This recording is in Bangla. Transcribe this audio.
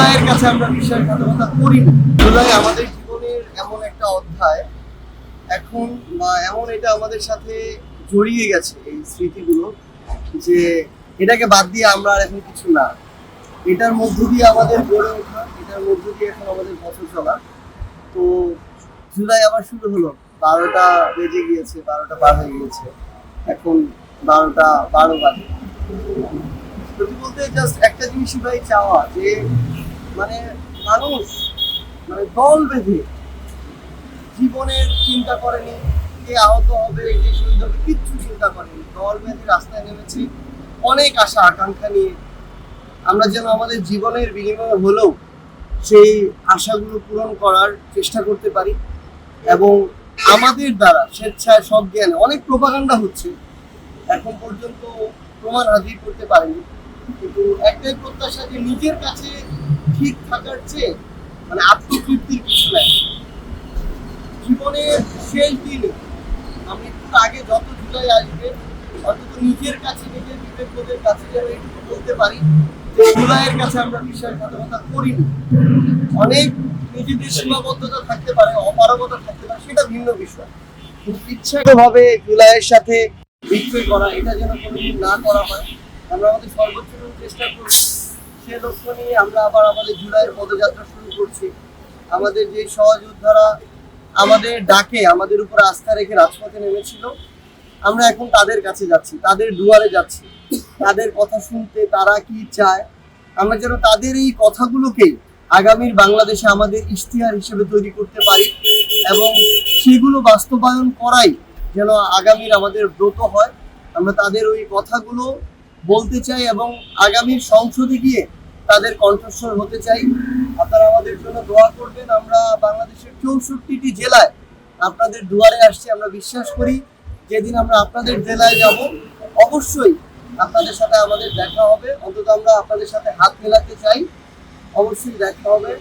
জুলাইয়ের কাছে আমরা বিশ্বাসঘাতকতা করি না। জুলাই আমাদের জীবনের এমন একটা অধ্যায় এখন, বা এমন এটা আমাদের সাথে জড়িয়ে গেছে এই স্মৃতিগুলো, যে এটাকে বাদ দিয়ে আমরা আর এখন কিছু না। এটার মধ্য দিয়ে আমাদের গড়ে ওঠা, এটার মধ্য দিয়ে এখন আমাদের বছর চলা। তো জুলাই আবার শুরু হলো, 12টা বেজে গিয়েছে, 12টা পার হয়ে গিয়েছে, এখন 12টা 12 বাজে। সত্যি বলতে জাস্ট একটা জিনিসই ভাই চাওয়া, যে মানে মানুষ মানে দল বেঁধে জীবনের চিন্তা করেনি, কে আহত হবে, কে শহীদ হবে, কিচ্ছু চিন্তা করেনি, দল বেঁধে রাস্তায় নেমেছে অনেক আশা আকাঙ্ক্ষা নিয়ে। আমরা যেন আমাদের জীবনের বিনিময়ে হলেও সেই আশাগুলো পূরণ করার চেষ্টা করতে পারি, এবং আমাদের দ্বারা স্বেচ্ছায় সজ্ঞানে অনেক প্রোপাগান্ডা হচ্ছে, এখন পর্যন্ত প্রমাণ হাজির করতে পারেনি, কিন্তু একটাই প্রত্যাশা যে নিজের কাছে ঠিক থাকার চেয়ে মানে আত্মতৃপ্তির কিছু নাই। জীবনের শেষ দিনে মৃত্যুর আগে যত জুলাই আসবে, অন্তত নিজের কাছে, নিজের বিবেকবোধের কাছে যেন এইটুকু বলতে পারি যে জুলাইয়ের কাছে আমরা বিশ্বাসঘাতকতা করিনি। অনেক নিজেদের সীমাবদ্ধতা থাকতে পারে, অপারগতা থাকতে পারে, সেটা ভিন্ন বিষয়, কিন্তু ইচ্ছাকৃতভাবে জুলাইয়ের সাথে বিক্রয় করা, এটা যেন কোনোদিন না করা হয়। আমরা আমাদের সর্বোচ্চ চেষ্টা করছি, সে লক্ষ্য নিয়ে আমরা আবার আমাদের জুলাইয়ের পদযাত্রা শুরু করছি। আমাদের যে সহযোদ্ধারা আমাদের ডাকে, আমাদের উপর আস্থা রেখে রাজপথে নেমেছিল, আমরা এখন তাদের কাছে যাচ্ছি, তাদের দুয়ারে যাচ্ছি, তাদের কথা শুনতে, তারা কি চায়, আমরা যেন তাদের এই কথাগুলোকেই আগামীর বাংলাদেশে আমাদের ইশতেহার হিসেবে তৈরি করতে পারি, এবং সেগুলো বাস্তবায়ন করাই যেন আগামীর আমাদের ব্রত হয়। আমরা তাদের ওই কথাগুলো বলতে চাই এবং আগামীর সংসদে গিয়ে তাদের কণ্ঠস্বর হতে চাই। আপনারা আমাদের জন্য দোয়া করবেন। আমরা বাংলাদেশের 64টি জেলায় আপনাদের দুয়ারে আসছি। আমরা বিশ্বাস করি যেদিন আমরা আপনাদের জেলায় যাব, অবশ্যই আপনাদের সাথে আমাদের দেখা হবে, অন্তত আমরা আপনাদের সাথে হাত মেলাতে চাই, অবশ্যই দেখা হবে।